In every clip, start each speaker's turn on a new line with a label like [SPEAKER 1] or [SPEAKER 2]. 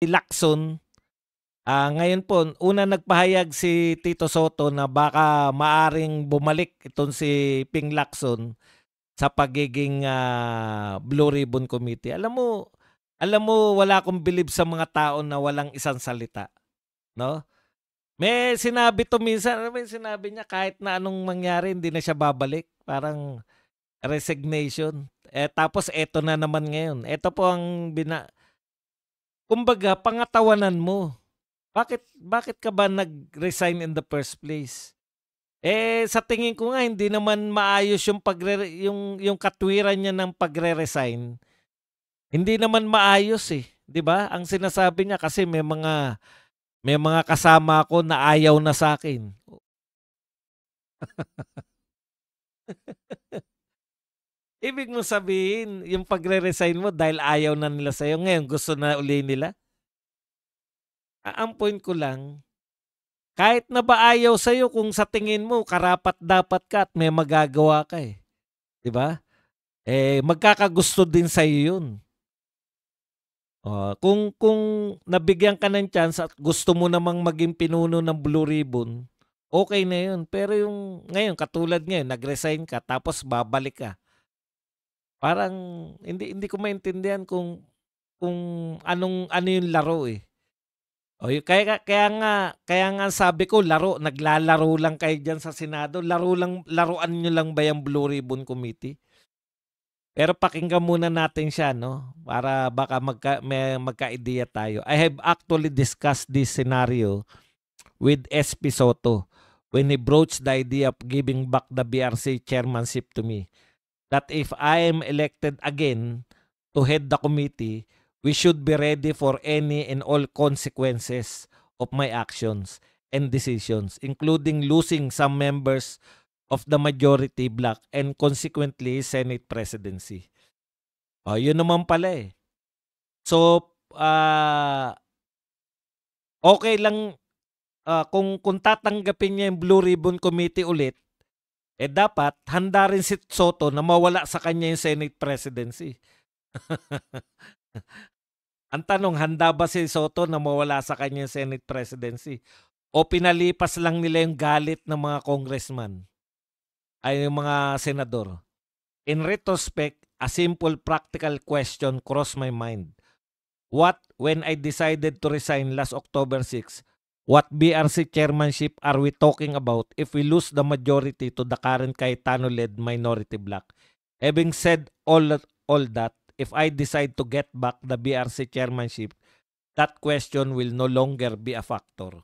[SPEAKER 1] Lacson, ngayon po, una nagpahayag si Tito Soto na baka maaring bumalik itong si Ping Lacson sa pagiging Blue Ribbon Committee. Alam mo wala akong bilib sa mga tao na walang isang salita, no? May sinabi to minsan, ano ba yung sinabi niya, kahit na anong mangyari hindi na siya babalik. Parang resignation. Tapos eto na naman ngayon. Eto po ang kumbaga pangatawanan mo. Bakit ka ba nag-resign in the first place? Sa tingin ko nga hindi naman maayos yung katwiran niya ng pagre-resign. Hindi naman maayos 'di ba? Ang sinasabi niya kasi may mga kasama ako na ayaw na sa akin. Ibig mo sabihin, yung pagre-resign mo dahil ayaw na nila sa'yo, ngayon gusto na uli nila? Ang point ko lang, kahit na ba ayaw sa'yo kung sa tingin mo karapat-dapat ka at may magagawa ka 'di ba? Magkakagusto din sa'yo 'yun. Kung nabigyan ka ng chance at gusto mo namang maging pinuno ng Blue Ribbon, okay na 'yun. Pero yung ngayon katulad ngayon nag-resign ka tapos babalik ka. Parang hindi ko maintindihan kung ano yung laro, kaya nga sabi ko laro, naglalaro lang kayo diyan sa Senado. Laruan niyo lang ba yung Blue Ribbon Committee? Pero pakinggan muna natin siya, no? Para baka magka-ideya tayo. I have actually discussed this scenario with SP Soto when he broached the idea of giving back the BRC chairmanship to me. That if I am elected again to head the committee, we should be ready for any and all consequences of my actions and decisions, including losing some members of the majority bloc and consequently Senate presidency. Yun naman pala. So, okay lang kung tatanggapin niya yung Blue Ribbon Committee ulit, dapat handa rin si Soto na mawala sa kanya yung Senate presidency. Ang tanong, handa ba si Soto na mawala sa kanya yung Senate presidency? O pinalipas lang nila yung galit ng mga congressman ay yung mga senador? In retrospect, a simple practical question crossed my mind. When I decided to resign last October 6, what BRC chairmanship are we talking about if we lose the majority to the current Cayetano-led minority bloc? Having said all that, if I decide to get back the BRC chairmanship, that question will no longer be a factor.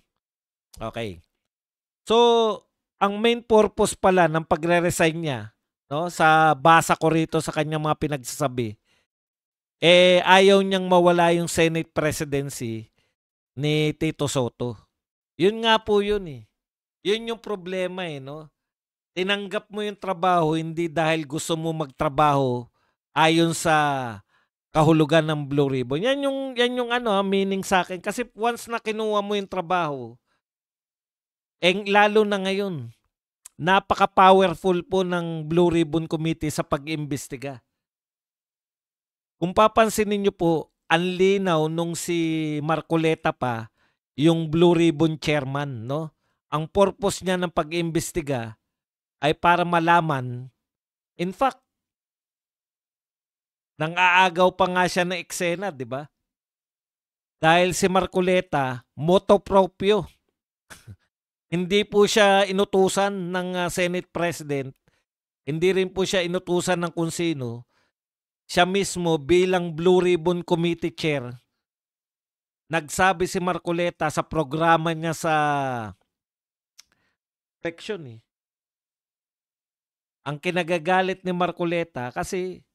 [SPEAKER 1] Okay. So, ang main purpose pala ng pagre-resign niya, no, sa basa ko rito sa kanyang mga pinagsasabi, ayaw niyang mawala yung Senate presidency ni Tito Soto. Yun nga po yun Yun yung problema no. Tinanggap mo yung trabaho hindi dahil gusto mo magtrabaho ayon sa kahulugan ng Blue Ribbon. Yan yung meaning sa akin. Kasi once na kinuha mo yung trabaho, lalo na ngayon, napaka-powerful po ng Blue Ribbon Committee sa pag-imbestiga. Kung papansinin niyo po, ang linaw nung si Marcoleta pa, yung Blue Ribbon Chairman, no? Ang purpose niya ng pag-imbestiga ay para malaman, in fact, nang aagaw pa nga siya ng eksena, di ba? Dahil si Marcoleta, moto proprio. Hindi po siya inutusan ng Senate President. Hindi rin po siya inutusan ng kung sino. Siya mismo bilang Blue Ribbon Committee Chair, nagsabi si Marcoleta sa programa niya sa election Ang kinagagalit ni Marcoleta kasi,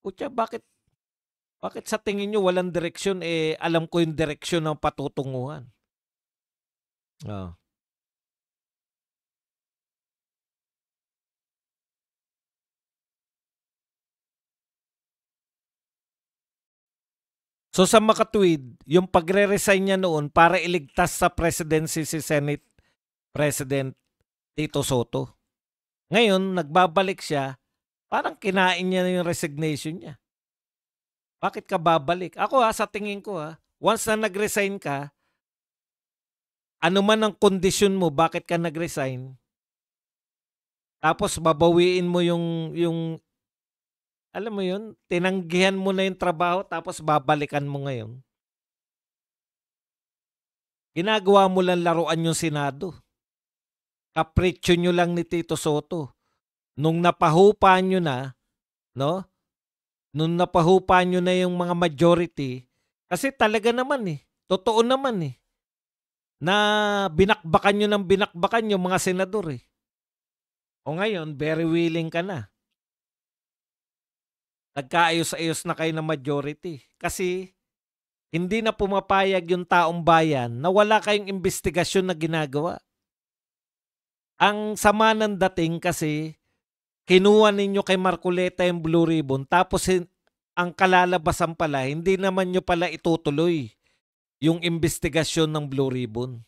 [SPEAKER 1] kutya, bakit sa tingin nyo walang direksyon? Alam ko yung direksyon ng patutunguhan. So sa makatwid, yung pagre-resign niya noon para iligtas sa presidency si Senate President Tito Soto. Ngayon, nagbabalik siya, parang kinain niya yung resignation niya. Bakit ka babalik? Ako sa tingin ko Once na nag-resign ka, ano man ang kondisyon mo bakit ka nag-resign, tapos babawiin mo yung alam mo yun, tinanggihan mo na yung trabaho tapos babalikan mo ngayon. Ginagawa mo lang laruan yung Senado. Kapritsyo nyo lang ni Tito Soto. Nung napahupa nyo na, no? Nung napahupa nyo na yung mga majority, kasi talaga naman totoo naman na binakbakan nyo ng binakbakan yung mga senador O ngayon, very willing ka na. Nagkaayos-ayos na kayo ng majority. Kasi hindi na pumapayag yung taong bayan na wala kayong investigasyon na ginagawa. Ang sama ng dating kasi kinuha ninyo kay Marcoleta yung Blue Ribbon tapos ang kalalabasan pala, hindi naman nyo pala itutuloy yung investigasyon ng Blue Ribbon.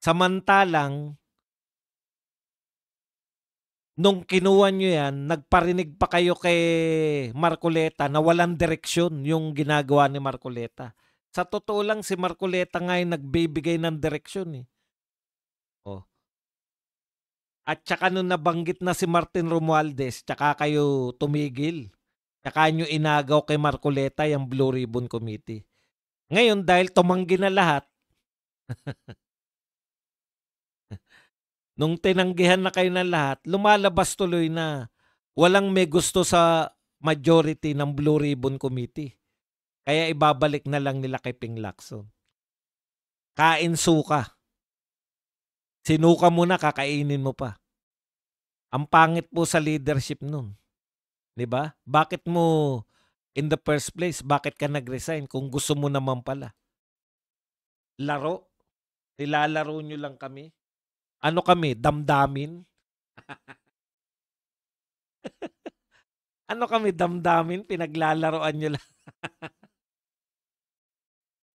[SPEAKER 1] Samantalang, nung kinuha nyo yan, nagparinig pa kayo kay Marcoleta na walang direksyon yung ginagawa ni Marcoleta. Sa totoo lang, si Marcoleta nga yung nagbibigay ng direksyon Oh. At saka nung nabanggit na si Martin Romualdez, tsaka kayo tumigil. Tsaka nyo inagaw kay Marcoleta yung Blue Ribbon Committee. Ngayon, dahil tumanggi na lahat, nung tinanggihan na kayo ng lahat, lumalabas tuloy na walang may gusto sa majority ng Blue Ribbon Committee. Kaya ibabalik na lang nila kay Ping Lacson. Kain suka. Sinuka mo na, kakainin mo pa. Ang pangit po sa leadership nun. 'Di ba? Bakit mo in the first place, bakit ka nag-resign kung gusto mo naman pala? Laro? Nilalaro nyo lang kami? Ano kami, damdamin? Ano kami, damdamin? Pinaglalaroan nyo lang.